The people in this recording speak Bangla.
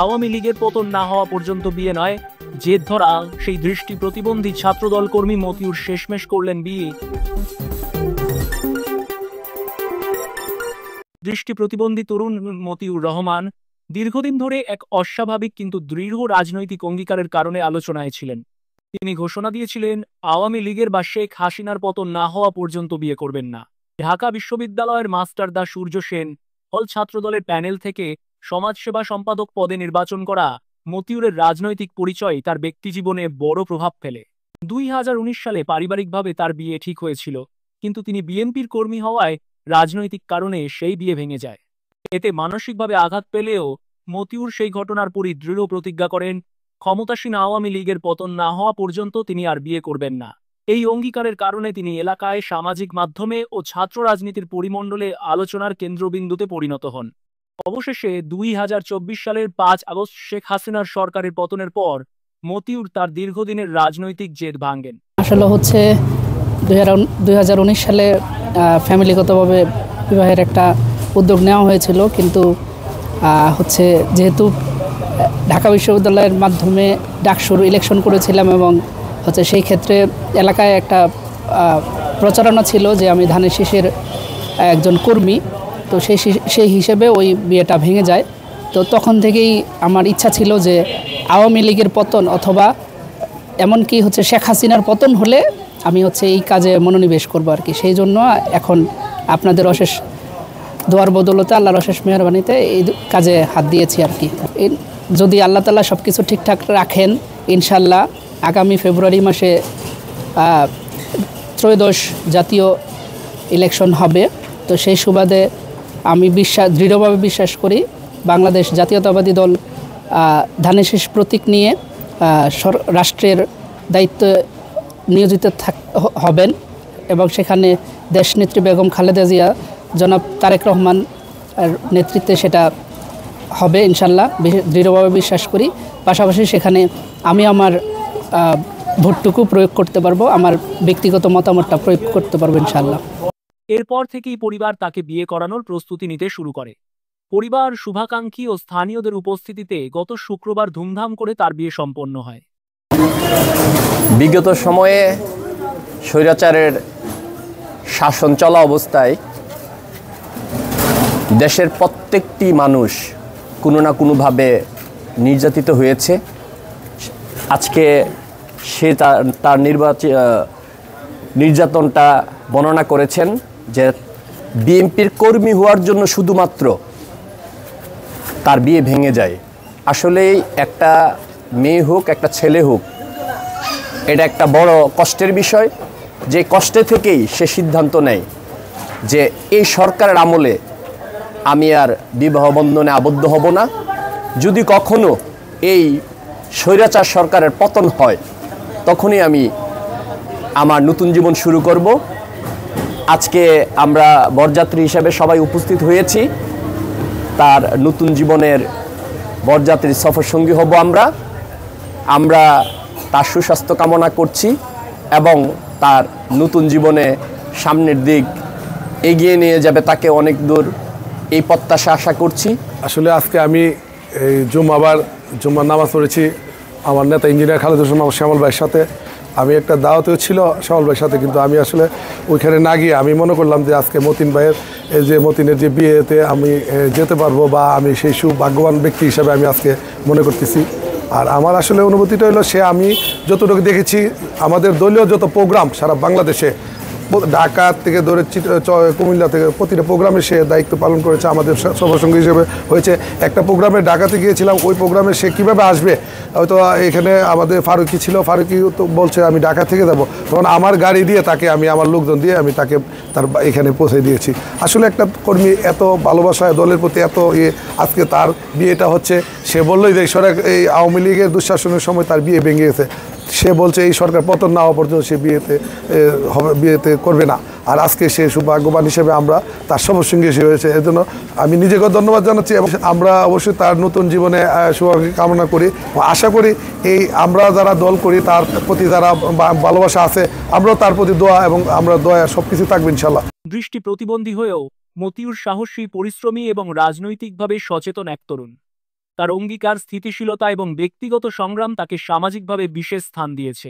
আওয়ামী লীগের পতন না হওয়া পর্যন্ত বিয়ে নয়, জেদ ধরা সেই দৃষ্টি প্রতিবন্ধী ছাত্রদল কর্মী মতিউর শেষমেশ করলেন বিয়ে। দৃষ্টি প্রতিবন্ধী তরুণ মতিউর রহমান দীর্ঘদিন ধরে এক অস্বাভাবিক কিন্তু দৃঢ় রাজনৈতিক অঙ্গীকারের কারণে আলোচনায় ছিলেন। তিনি ঘোষণা দিয়েছিলেন আওয়ামী লীগের বা শেখ হাসিনার পতন না হওয়া পর্যন্ত বিয়ে করবেন না। ঢাকা বিশ্ববিদ্যালয়ের মাস্টার দা সূর্য সেন হল ছাত্রদলের প্যানেল থেকে সমাজসেবা সম্পাদক পদে নির্বাচন করা মতিউরের রাজনৈতিক পরিচয় তার ব্যক্তিজীবনে বড় প্রভাব ফেলে। 2019 সালে পারিবারিকভাবে তার বিয়ে ঠিক হয়েছিল, কিন্তু তিনি বিএনপির কর্মী হওয়ায় রাজনৈতিক কারণে সেই বিয়ে ভেঙে যায়। এতে মানসিকভাবে আঘাত পেলেও মতিউর সেই ঘটনার পরই দৃঢ় প্রতিজ্ঞা করেন ক্ষমতাসীন আওয়ামী লীগের পতন না হওয়া পর্যন্ত তিনি আর বিয়ে করবেন না। এই অঙ্গীকারের কারণে তিনি এলাকায়, সামাজিক মাধ্যমে ও ছাত্র রাজনীতির পরিমণ্ডলে আলোচনার কেন্দ্রবিন্দুতে পরিণত হন। অবশেষে 2024 সালের 5 আগস্ট শেখ হাসিনার সরকারের পতনের পর মতিউর তার দীর্ঘদিনের রাজনৈতিক জেদ ভাঙেন। আসলে হচ্ছে 2019 সালে ফ্যামিলিগতভাবে বিবাহের একটা উদ্যোগ নেওয়া হয়েছিল, কিন্তু হচ্ছে যেহেতু ঢাকা বিশ্ববিদ্যালয়ের মাধ্যমে ডাকসুর ইলেকশন করেছিলাম এবং হচ্ছে সেই ক্ষেত্রে এলাকায় একটা প্রচারণা ছিল যে আমি ধানের শীষের একজন কর্মী, তো সেই হিসেবে ওই বিয়েটা ভেঙে যায়। তো তখন থেকেই আমার ইচ্ছা ছিল যে আওয়ামী লীগের পতন অথবা এমনকি হচ্ছে শেখ হাসিনার পতন হলে আমি হচ্ছে এই কাজে মনোনিবেশ করবো আর কি। সেই জন্য এখন আপনাদের অশেষ দোয়ার বদৌলতে, আল্লাহর অশেষ মেহরবানিতে এই কাজে হাত দিয়েছি আর কি। যদি আল্লাহ তাআলা সব কিছু ঠিকঠাক রাখেন, ইনশাল্লাহ আগামী ফেব্রুয়ারি মাসে ত্রয়োদশ জাতীয় ইলেকশন হবে। তো সেই সুবাদে আমি দৃঢ়ভাবে বিশ্বাস করি বাংলাদেশ জাতীয়তাবাদী দল ধানের শীষ প্রতীক নিয়ে রাষ্ট্রের দায়িত্বে নিয়োজিত হবেন এবং সেখানে দেশনেত্রী বেগম খালেদা জিয়া, জনাব তারেক রহমান নেতৃত্বে সেটা হবে ইনশাল্লাহ, দৃঢ়ভাবে বিশ্বাস করি। পাশাপাশি সেখানে আমি আমার ভোটটুকু প্রয়োগ করতে পারবো, আমার ব্যক্তিগত মতামতটা প্রয়োগ করতে পারবো ইনশাল্লাহ। এরপর থেকেই পরিবার তাকে বিয়ে করানোর প্রস্তুতি নিতে শুরু করে। পরিবার, শুভাকাঙ্ক্ষী ও স্থানীয়দের উপস্থিতিতে গত শুক্রবার ধুমধাম করে তার বিয়ে সম্পন্ন হয়। বিগত সময়ে স্বৈরাচারের শাসন চলা অবস্থায় দেশের প্রত্যেকটি মানুষ কোনো না কোনোভাবে নির্যাতিত হয়েছে। আজকে সে তার নির্যাতনটা বর্ণনা করেছেন যে বিএনপির কর্মী হওয়ার জন্য শুধুমাত্র তার বিয়ে ভেঙে যায়। আসলেই একটা মেয়ে হোক, একটা ছেলে হোক, এটা একটা বড় কষ্টের বিষয়। যে কষ্টে থেকেই সে সিদ্ধান্ত নেয় যে এই সরকারের আমলে আমি আর বিবাহ বন্ধনে আবদ্ধ হব না। যদি কখনো এই স্বৈরাচার সরকারের পতন হয়, তখনই আমি আমার নতুন জীবন শুরু করব। আজকে আমরা বরযাত্রী হিসেবে সবাই উপস্থিত হয়েছি। তার নতুন জীবনের বরযাত্রী সফরসঙ্গী হব আমরা তার সুস্বাস্থ্য কামনা করছি এবং তার নতুন জীবনে সামনের দিক এগিয়ে নিয়ে যাবে তাকে অনেক দূর, এই প্রত্যাশা আশা করছি। আসলে আজকে আমি এই জুম্মার নামাজ পড়েছি আমার নেতা ইঞ্জিনিয়ার খালেদ হোসেন শ্যামল ভাইয়ের সাথে। আমি একটা দাওয়াতেও ছিল শ্যামল ভাইয়ের সাথে, কিন্তু আমি আসলে ওইখানে না গিয়ে আমি মনে করলাম যে আজকে মতিনের যে বিয়েতে আমি যেতে পারবো বা আমি সেই সুভাগ্যবান ব্যক্তি হিসাবে আমি আজকে মনে করতেছি। আর আমার আসলে অনুভূতিটা হলো, আমি যতটুকু দেখেছি আমাদের দলীয় যত প্রোগ্রাম সারা বাংলাদেশে, ঢাকা থেকে ধরে কুমিল্লা থেকে প্রতিটা প্রোগ্রামে সে দায়িত্ব পালন করেছে, আমাদের সফরসঙ্গী হিসেবে হয়েছে। একটা প্রোগ্রামে ঢাকাতে গিয়েছিলাম, ওই প্রোগ্রামে সে কীভাবে আসবে, হয়তো এখানে আমাদের ফারুকি ছিল, ফারুকি তো বলছে আমি ঢাকা থেকে যাব, তখন আমার গাড়ি দিয়ে তাকে আমার লোকজন দিয়ে আমি তাকে তার এখানে পৌঁছে দিয়েছি। আসলে একটা কর্মী এত ভালোবাসায় দলের প্রতি এত আজকে তার বিয়েটা হচ্ছে, সে বললোই যে এই আওয়ামী লীগের দুঃশাসনের সময় তার বিয়ে ভেঙে গেছে। সে বলছে এই সরকার পতন না হওয়া পর্যন্ত সে বিয়েতে করবে না। আর আজকে সে সৌভাগ্যবান হিসেবে আমরা তার সফরসঙ্গী হয়েছে। এর জন্য আমি নিজেকেও ধন্যবাদ জানাচ্ছি এবং আমরা অবশ্যই তার নতুন জীবনে সৌভাগ্য কামনা করি। আশা করি এই আমরা যারা দল করি তার প্রতি যারা ভালোবাসা আছে, আমরাও তার প্রতি দোয়া এবং আমরা দোয়া সব কিছু থাকবে ইনশাল্লাহ। দৃষ্টি প্রতিবন্ধী হয়েও মতিউর সাহসী, পরিশ্রমী এবং রাজনৈতিকভাবে সচেতন এক তরুণ। তার অঙ্গীকার, স্থিতিশীলতা এবং ব্যক্তিগত সংগ্রাম তাকে সামাজিকভাবে বিশেষ স্থান দিয়েছে।